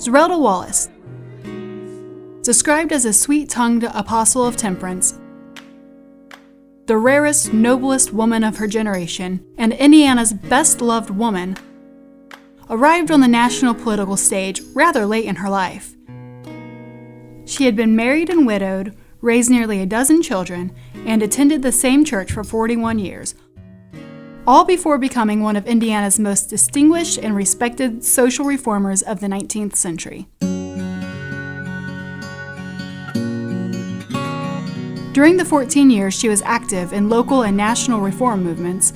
Zerelda Wallace, described as a sweet-tongued apostle of temperance, the rarest, noblest woman of her generation, and Indiana's best-loved woman, arrived on the national political stage rather late in her life. She had been married and widowed, raised nearly a dozen children, and attended the same church for 41 years, all before becoming one of Indiana's most distinguished and respected social reformers of the 19th century. During the 14 years she was active in local and national reform movements,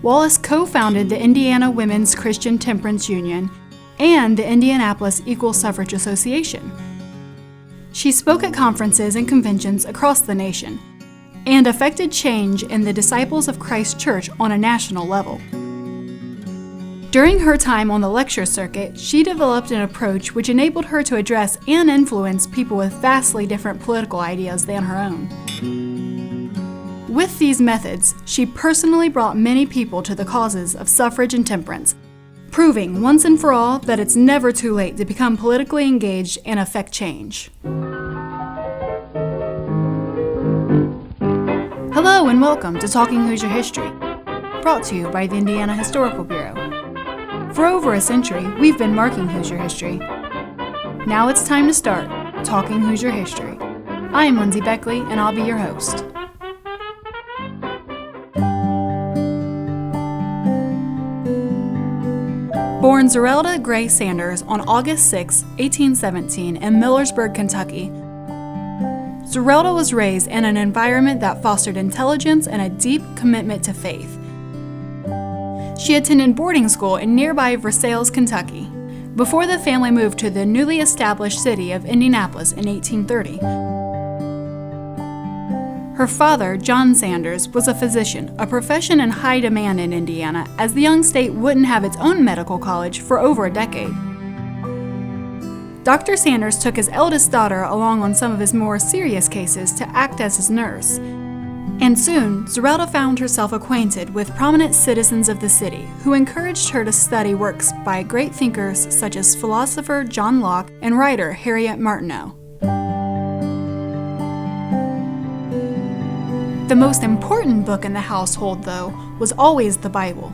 Wallace co-founded the Indiana Women's Christian Temperance Union and the Indianapolis Equal Suffrage Association. She spoke at conferences and conventions across the nation and affected change in the Disciples of Christ Church on a national level. During her time on the lecture circuit, she developed an approach which enabled her to address and influence people with vastly different political ideas than her own. With these methods, she personally brought many people to the causes of suffrage and temperance, proving once and for all that it's never too late to become politically engaged and affect change. Hello and welcome to Talking Hoosier History, brought to you by the Indiana Historical Bureau. For over a century, we've been marking Hoosier history. Now it's time to start Talking Hoosier History. I'm Lindsay Beckley, and I'll be your host. Born Zerelda Gray Sanders on August 6, 1817 in Millersburg, Kentucky, Zerelda was raised in an environment that fostered intelligence and a deep commitment to faith. She attended boarding school in nearby Versailles, Kentucky, before the family moved to the newly established city of Indianapolis in 1830. Her father, John Sanders, was a physician, a profession in high demand in Indiana, as the young state wouldn't have its own medical college for over a decade. Dr. Sanders took his eldest daughter along on some of his more serious cases to act as his nurse. And soon, Zerelda found herself acquainted with prominent citizens of the city who encouraged her to study works by great thinkers such as philosopher John Locke and writer Harriet Martineau. The most important book in the household, though, was always the Bible.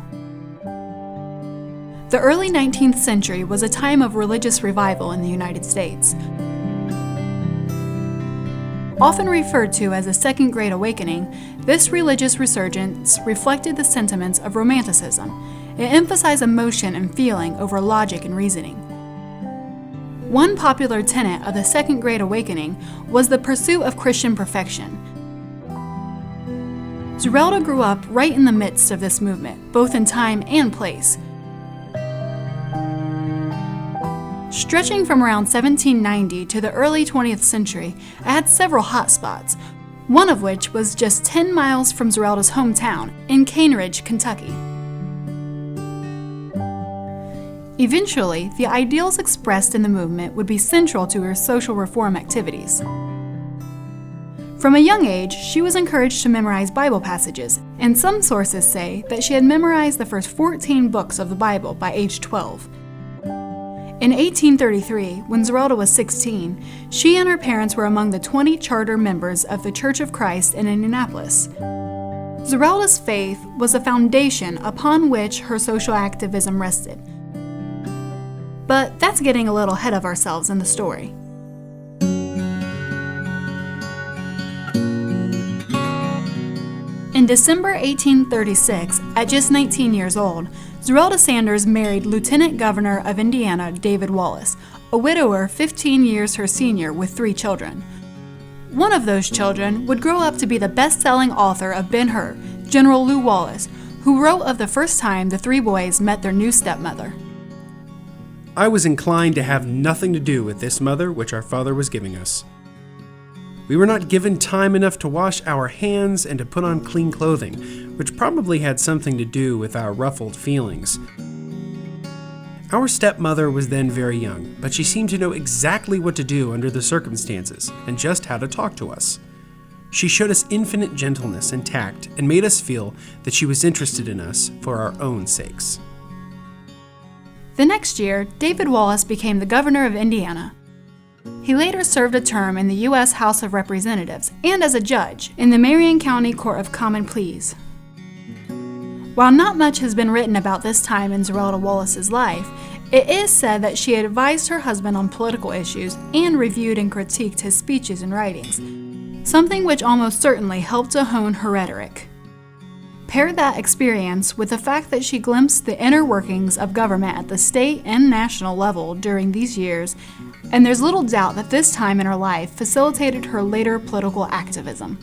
The early 19th century was a time of religious revival in the United States. Often referred to as a Second Great Awakening, this religious resurgence reflected the sentiments of Romanticism. It emphasized emotion and feeling over logic and reasoning. One popular tenet of the Second Great Awakening was the pursuit of Christian perfection. Zerelda grew up right in the midst of this movement, both in time and place. Stretching from around 1790 to the early 20th century, it had several hot spots, one of which was just 10 miles from Zerelda's hometown in Cane Ridge, Kentucky. Eventually, the ideals expressed in the movement would be central to her social reform activities. From a young age, she was encouraged to memorize Bible passages, and some sources say that she had memorized the first 14 books of the Bible by age 12. In 1833, when Zerelda was 16, she and her parents were among the 20 charter members of the Church of Christ in Indianapolis. Zerelda's faith was the foundation upon which her social activism rested. But that's getting a little ahead of ourselves in the story. In December 1836, at just 19 years old, Zerelda Sanders married Lieutenant Governor of Indiana, David Wallace, a widower 15 years her senior with 3 children. One of those children would grow up to be the best-selling author of Ben-Hur, General Lew Wallace, who wrote of the first time the 3 boys met their new stepmother. I was inclined to have nothing to do with this mother which our father was giving us. We were not given time enough to wash our hands and to put on clean clothing, which probably had something to do with our ruffled feelings. Our stepmother was then very young, but she seemed to know exactly what to do under the circumstances and just how to talk to us. She showed us infinite gentleness and tact and made us feel that she was interested in us for our own sakes. The next year, David Wallace became the governor of Indiana. He later served a term in the U.S. House of Representatives and as a judge in the Marion County Court of Common Pleas. While not much has been written about this time in Zerelda Wallace's life, it is said that she advised her husband on political issues and reviewed and critiqued his speeches and writings, something which almost certainly helped to hone her rhetoric. Pair that experience with the fact that she glimpsed the inner workings of government at the state and national level during these years, and there's little doubt that this time in her life facilitated her later political activism.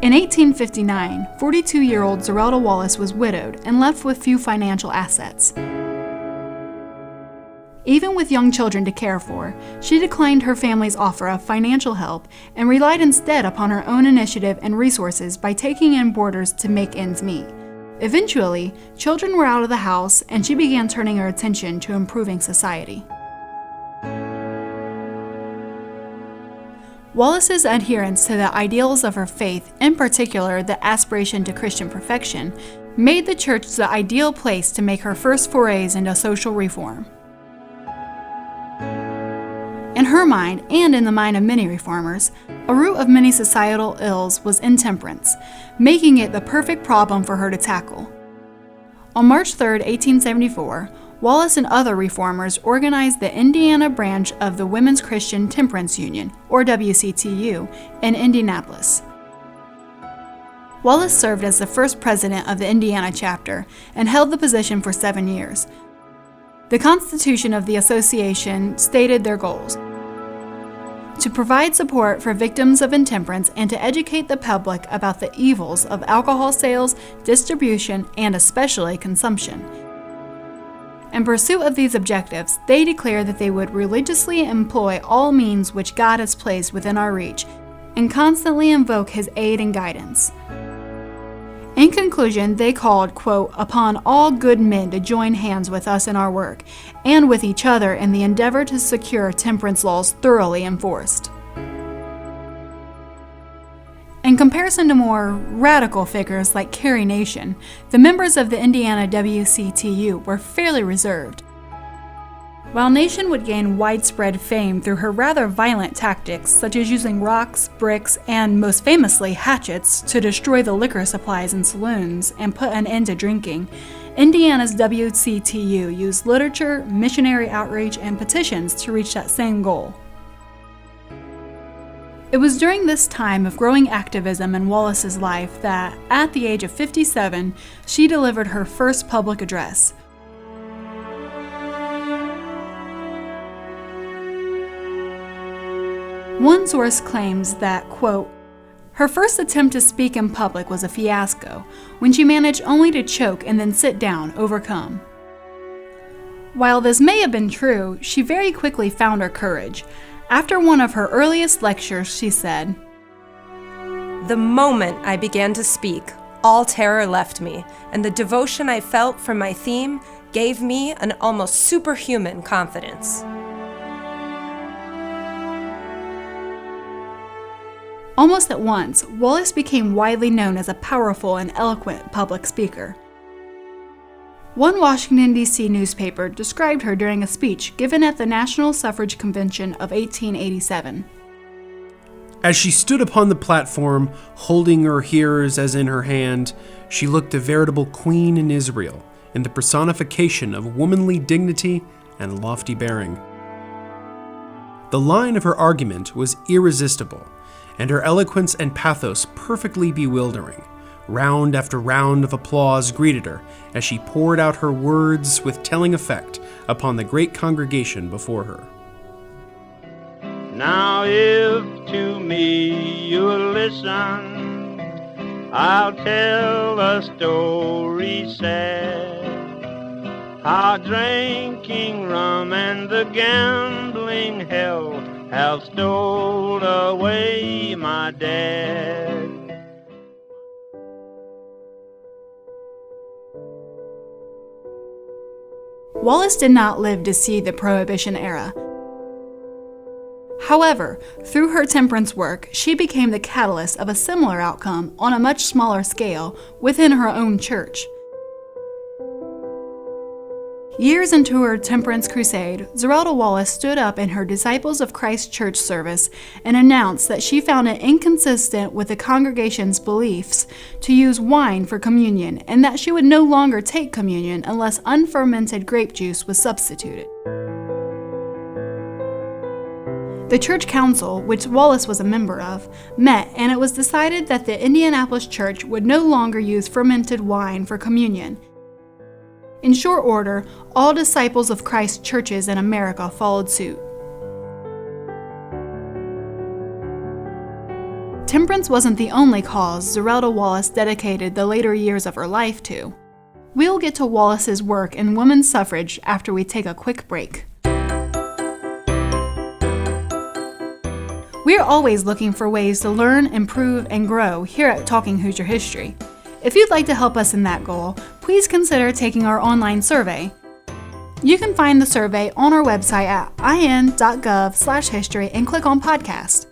In 1859, 42-year-old Zerelda Wallace was widowed and left with few financial assets. Even with young children to care for, she declined her family's offer of financial help and relied instead upon her own initiative and resources by taking in boarders to make ends meet. Eventually, children were out of the house and she began turning her attention to improving society. Wallace's adherence to the ideals of her faith, in particular the aspiration to Christian perfection, made the church the ideal place to make her first forays into social reform. In her mind, and in the mind of many reformers, a root of many societal ills was intemperance, making it the perfect problem for her to tackle. On March 3, 1874, Wallace and other reformers organized the Indiana branch of the Women's Christian Temperance Union, or WCTU, in Indianapolis. Wallace served as the first president of the Indiana chapter and held the position for 7 years. The Constitution of the association stated their goals: to provide support for victims of intemperance and to educate the public about the evils of alcohol sales, distribution, and especially consumption. In pursuit of these objectives, they declare that they would religiously employ all means which God has placed within our reach and constantly invoke His aid and guidance. In conclusion, they called, quote, upon all good men to join hands with us in our work and with each other in the endeavor to secure temperance laws thoroughly enforced. In comparison to more radical figures like Carrie Nation, the members of the Indiana WCTU were fairly reserved. While Nation would gain widespread fame through her rather violent tactics, such as using rocks, bricks, and most famously hatchets to destroy the liquor supplies in saloons and put an end to drinking, Indiana's WCTU used literature, missionary outreach, and petitions to reach that same goal. It was during this time of growing activism in Wallace's life that, at the age of 57, she delivered her first public address. One source claims that, quote, her first attempt to speak in public was a fiasco, when she managed only to choke and then sit down, overcome. While this may have been true, she very quickly found her courage. After one of her earliest lectures, she said, "The moment I began to speak, all terror left me, and the devotion I felt for my theme gave me an almost superhuman confidence." Almost at once, Wallace became widely known as a powerful and eloquent public speaker. One Washington, D.C. newspaper described her during a speech given at the National Suffrage Convention of 1887. As she stood upon the platform, holding her hearers as in her hand, she looked a veritable queen in Israel, in the personification of womanly dignity and lofty bearing. The line of her argument was irresistible, and her eloquence and pathos perfectly bewildering. Round after round of applause greeted her as she poured out her words with telling effect upon the great congregation before her. Now if to me you'll listen, I'll tell a story sad, how drinking rum and the gambling hell have stole away my dad. Wallace did not live to see the Prohibition era. However, through her temperance work, she became the catalyst of a similar outcome on a much smaller scale within her own church. Years into her temperance crusade, Zerelda Wallace stood up in her Disciples of Christ church service and announced that she found it inconsistent with the congregation's beliefs to use wine for communion and that she would no longer take communion unless unfermented grape juice was substituted. The church council, which Wallace was a member of, met, and it was decided that the Indianapolis church would no longer use fermented wine for communion. In short order, all Disciples of Christ churches in America followed suit. Temperance wasn't the only cause Zerelda Wallace dedicated the later years of her life to. We'll get to Wallace's work in women's suffrage after we take a quick break. We're always looking for ways to learn, improve, and grow here at Talking Hoosier History. If you'd like to help us in that goal, please consider taking our online survey. You can find the survey on our website at in.gov/history and click on podcast.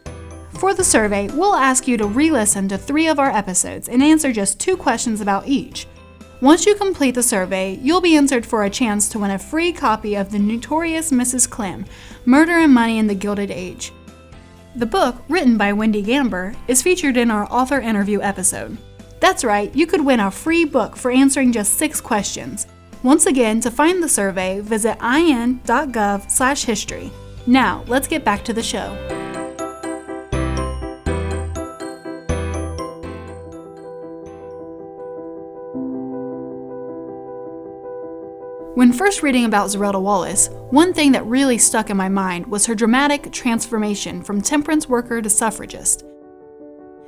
For the survey, we'll ask you to re-listen to 3 of our episodes and answer just 2 questions about each. Once you complete the survey, you'll be entered for a chance to win a free copy of The Notorious Mrs. Clem, Murder and Money in the Gilded Age. The book, written by Wendy Gamber, is featured in our author interview episode. That's right, you could win a free book for answering just 6 questions. Once again, to find the survey, visit in.gov/history. Now, let's get back to the show. When first reading about Zerelda Wallace, one thing that really stuck in my mind was her dramatic transformation from temperance worker to suffragist.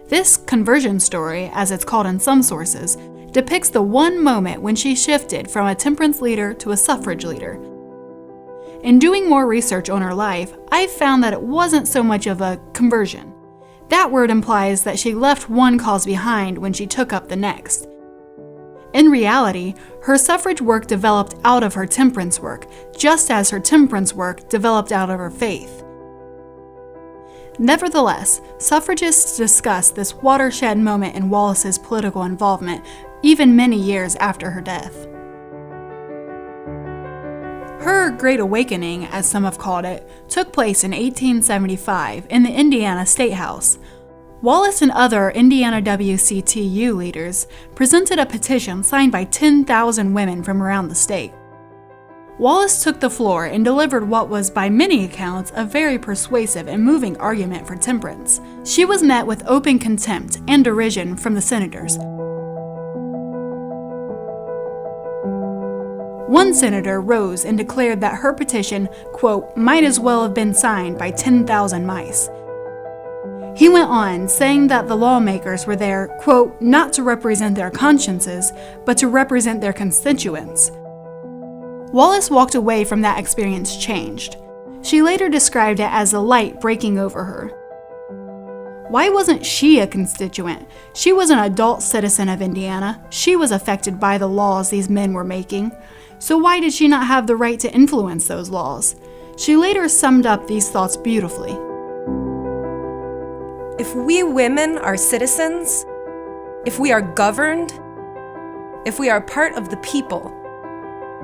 This conversion story, as it's called in some sources, depicts the one moment when she shifted from a temperance leader to a suffrage leader. In doing more research on her life, I've found that it wasn't so much of a conversion. That word implies that she left one cause behind when she took up the next. In reality, her suffrage work developed out of her temperance work, just as her temperance work developed out of her faith. Nevertheless, suffragists discuss this watershed moment in Wallace's political involvement, even many years after her death. Her Great Awakening, as some have called it, took place in 1875 in the Indiana State House. Wallace and other Indiana WCTU leaders presented a petition signed by 10,000 women from around the state. Wallace took the floor and delivered what was, by many accounts, a very persuasive and moving argument for temperance. She was met with open contempt and derision from the senators. One senator rose and declared that her petition, quote, might as well have been signed by 10,000 mice. He went on, saying that the lawmakers were there, quote, not to represent their consciences, but to represent their constituents. Wallace walked away from that experience changed. She later described it as a light breaking over her. Why wasn't she a constituent? She was an adult citizen of Indiana. She was affected by the laws these men were making. So why did she not have the right to influence those laws? She later summed up these thoughts beautifully. If we women are citizens, if we are governed, if we are part of the people,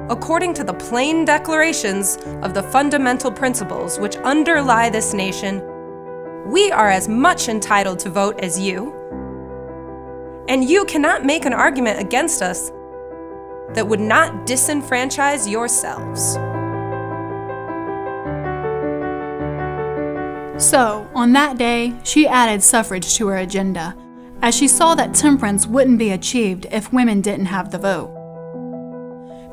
according to the plain declarations of the fundamental principles which underlie this nation, we are as much entitled to vote as you. And you cannot make an argument against us that would not disenfranchise yourselves. So, on that day, she added suffrage to her agenda, as she saw that temperance wouldn't be achieved if women didn't have the vote.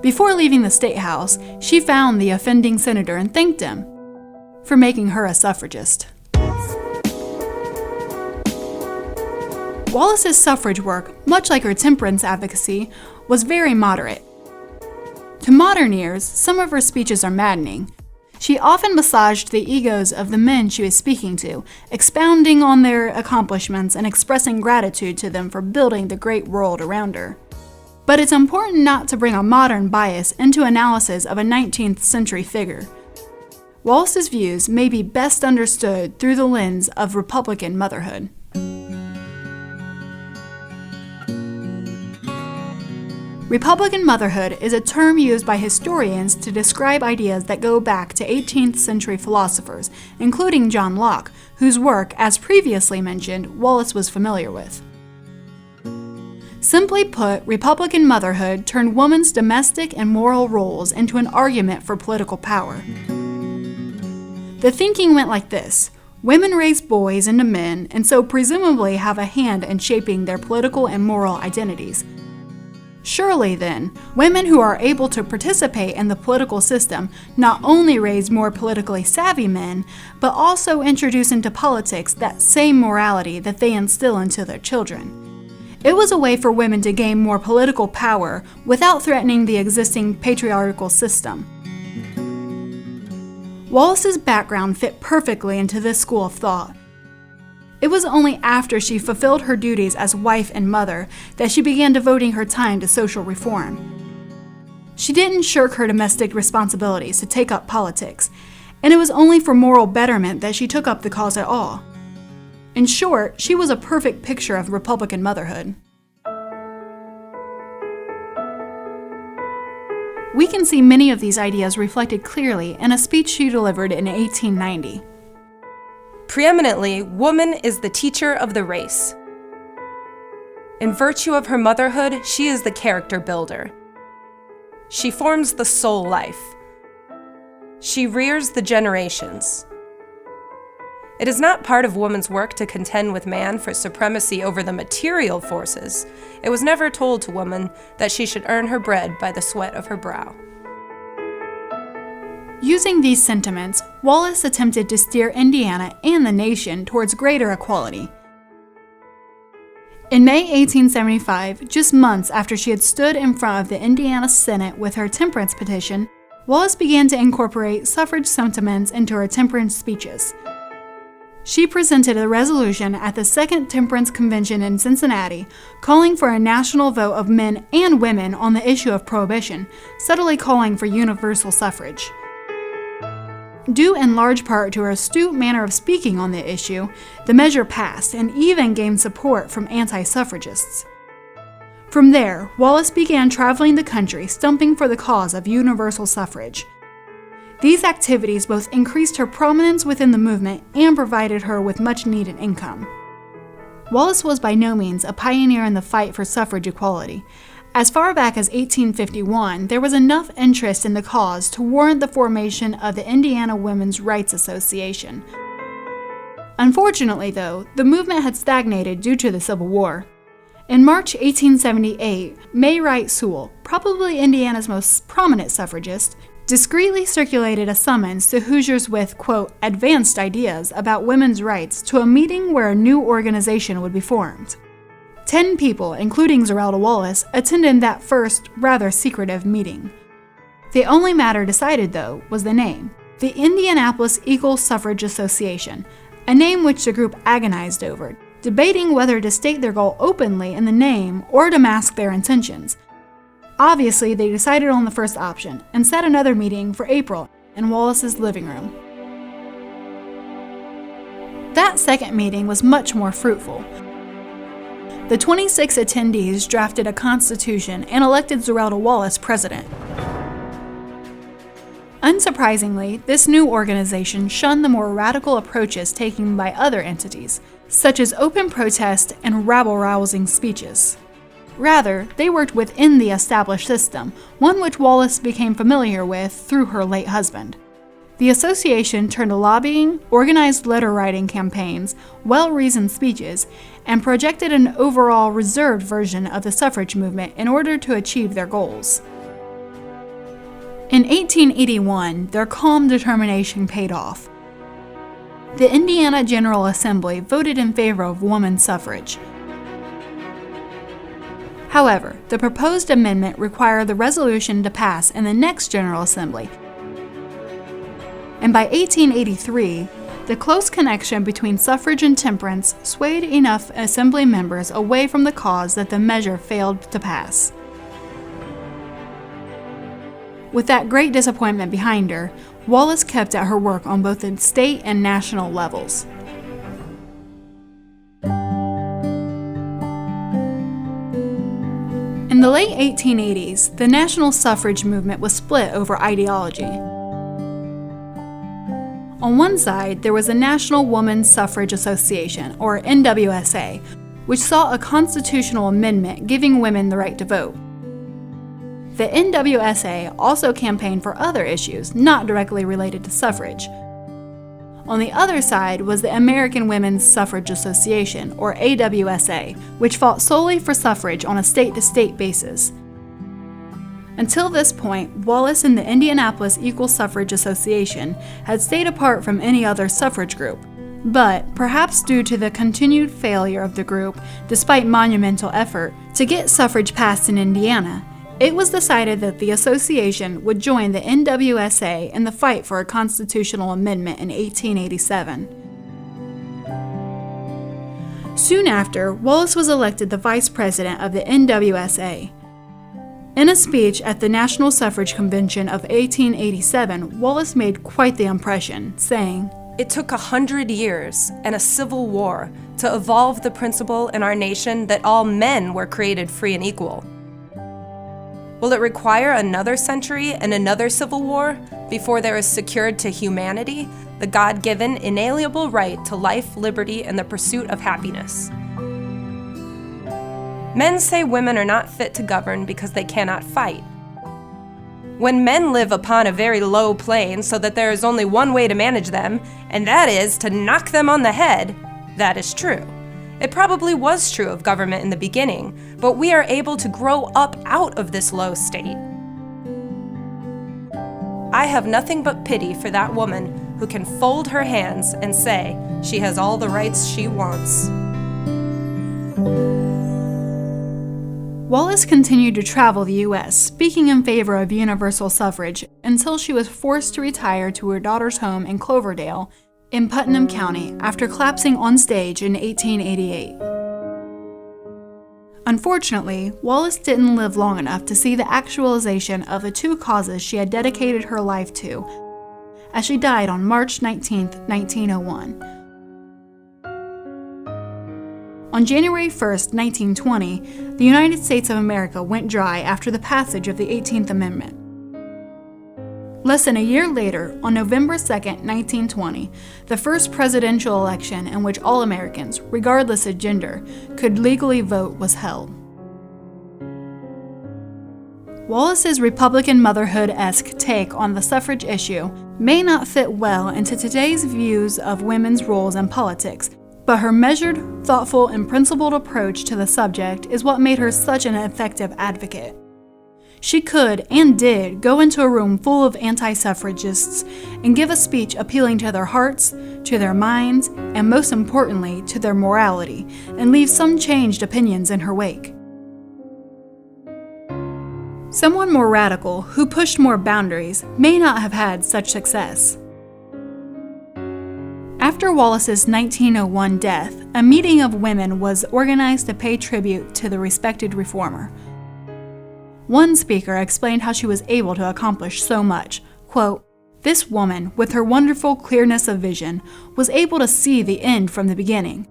Before leaving the State House, she found the offending senator and thanked him for making her a suffragist. Wallace's suffrage work, much like her temperance advocacy, was very moderate. To modern ears, some of her speeches are maddening. She often massaged the egos of the men she was speaking to, expounding on their accomplishments and expressing gratitude to them for building the great world around her. But it's important not to bring a modern bias into analysis of a 19th century figure. Wallace's views may be best understood through the lens of Republican motherhood. Republican motherhood is a term used by historians to describe ideas that go back to 18th century philosophers, including John Locke, whose work, as previously mentioned, Wallace was familiar with. Simply put, Republican motherhood turned women's domestic and moral roles into an argument for political power. The thinking went like this: women raise boys into men and so presumably have a hand in shaping their political and moral identities. Surely, then, women who are able to participate in the political system not only raise more politically savvy men, but also introduce into politics that same morality that they instill into their children. It was a way for women to gain more political power without threatening the existing patriarchal system. Wallace's background fit perfectly into this school of thought. It was only after she fulfilled her duties as wife and mother that she began devoting her time to social reform. She didn't shirk her domestic responsibilities to take up politics, and it was only for moral betterment that she took up the cause at all. In short, she was a perfect picture of Republican motherhood. We can see many of these ideas reflected clearly in a speech she delivered in 1890. Preeminently, woman is the teacher of the race. In virtue of her motherhood, she is the character builder. She forms the soul life. She rears the generations. It is not part of woman's work to contend with man for supremacy over the material forces. It was never told to woman that she should earn her bread by the sweat of her brow. Using these sentiments, Wallace attempted to steer Indiana and the nation towards greater equality. In May 1875, just months after she had stood in front of the Indiana Senate with her temperance petition, Wallace began to incorporate suffrage sentiments into her temperance speeches. She presented a resolution at the Second Temperance Convention in Cincinnati, calling for a national vote of men and women on the issue of prohibition, subtly calling for universal suffrage. Due in large part to her astute manner of speaking on the issue, the measure passed and even gained support from anti-suffragists. From there, Wallace began traveling the country stumping for the cause of universal suffrage. These activities both increased her prominence within the movement and provided her with much-needed income. Wallace was by no means a pioneer in the fight for suffrage equality. As far back as 1851, there was enough interest in the cause to warrant the formation of the Indiana Women's Rights Association. Unfortunately, though, the movement had stagnated due to the Civil War. In March 1878, May Wright Sewell, probably Indiana's most prominent suffragist, discreetly circulated a summons to Hoosiers with, quote, advanced ideas about women's rights to a meeting where a new organization would be formed. 10 people, including Zerelda Wallace, attended that first, rather secretive meeting. The only matter decided, though, was the name, the Indianapolis Equal Suffrage Association, a name which the group agonized over, debating whether to state their goal openly in the name or to mask their intentions. Obviously, they decided on the first option and set another meeting for April in Wallace's living room. That second meeting was much more fruitful. The 26 attendees drafted a constitution and elected Zerelda Wallace president. Unsurprisingly, this new organization shunned the more radical approaches taken by other entities, such as open protest and rabble-rousing speeches. Rather, they worked within the established system, one which Wallace became familiar with through her late husband. The association turned to lobbying, organized letter-writing campaigns, well-reasoned speeches, and projected an overall reserved version of the suffrage movement in order to achieve their goals. In 1881, their calm determination paid off. The Indiana General Assembly voted in favor of women's suffrage. However, the proposed amendment required the resolution to pass in the next General Assembly, and by 1883, the close connection between suffrage and temperance swayed enough Assembly members away from the cause that the measure failed to pass. With that great disappointment behind her, Wallace kept at her work on both the state and national levels. In the late 1880s, the national suffrage movement was split over ideology. On one side, there was the National Women's Suffrage Association, or NWSA, which saw a constitutional amendment giving women the right to vote. The NWSA also campaigned for other issues not directly related to suffrage. On the other side was the American Women's Suffrage Association, or AWSA, which fought solely for suffrage on a state-to-state basis. Until this point, Wallace and the Indianapolis Equal Suffrage Association had stayed apart from any other suffrage group. But, perhaps due to the continued failure of the group, despite monumental effort, to get suffrage passed in Indiana, it was decided that the association would join the NWSA in the fight for a constitutional amendment in 1887. Soon after, Wallace was elected the vice president of the NWSA. In a speech at the National Suffrage Convention of 1887, Wallace made quite the impression, saying, "It took 100 years and a civil war to evolve the principle in our nation that all men were created free and equal. Will it require another century and another civil war before there is secured to humanity the God-given inalienable right to life, liberty, and the pursuit of happiness? Men say women are not fit to govern because they cannot fight. When men live upon a very low plane so that there is only one way to manage them, and that is to knock them on the head, that is true. It probably was true of government in the beginning, but we are able to grow up out of this low state. I have nothing but pity for that woman who can fold her hands and say she has all the rights she wants." Wallace continued to travel the U.S., speaking in favor of universal suffrage until she was forced to retire to her daughter's home in Cloverdale in Putnam County after collapsing on stage in 1888. Unfortunately, Wallace didn't live long enough to see the actualization of the two causes she had dedicated her life to, as she died on March 19, 1901. On January 1, 1920, the United States of America went dry after the passage of the 18th Amendment. Less than a year later, on November 2, 1920, the first presidential election in which all Americans, regardless of gender, could legally vote was held. Wallace's Republican motherhood-esque take on the suffrage issue may not fit well into today's views of women's roles in politics, but her measured, thoughtful, and principled approach to the subject is what made her such an effective advocate. She could, and did, go into a room full of anti-suffragists and give a speech appealing to their hearts, to their minds, and most importantly, to their morality, and leave some changed opinions in her wake. Someone more radical, who pushed more boundaries, may not have had such success. After Wallace's 1901 death, a meeting of women was organized to pay tribute to the respected reformer. One speaker explained how she was able to accomplish so much. Quote, "This woman, with her wonderful clearness of vision, was able to see the end from the beginning.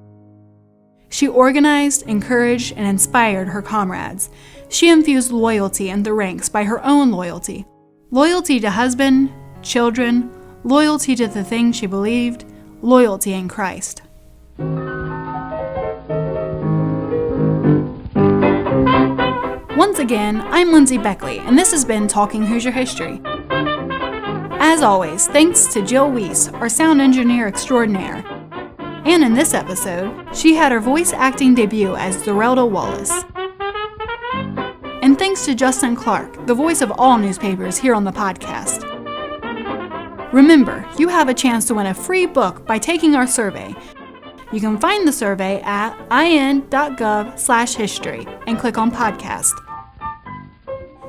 She organized, encouraged, and inspired her comrades. She infused loyalty in the ranks by her own loyalty. Loyalty to husband, children, loyalty to the thing she believed, loyalty in Christ." Once again, I'm Lindsay Beckley, and this has been Talking Hoosier History. As always, thanks to Jill Weiss, our sound engineer extraordinaire. And in this episode, she had her voice acting debut as Zerelda Wallace. And thanks to Justin Clark, the voice of all newspapers here on the podcast. Remember, you have a chance to win a free book by taking our survey. You can find the survey at in.gov/history and click on podcast.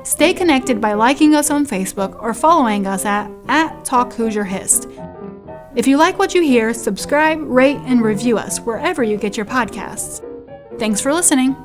Stay connected by liking us on Facebook or following us at @TalkHoosierHist. If you like what you hear, subscribe, rate, and review us wherever you get your podcasts. Thanks for listening.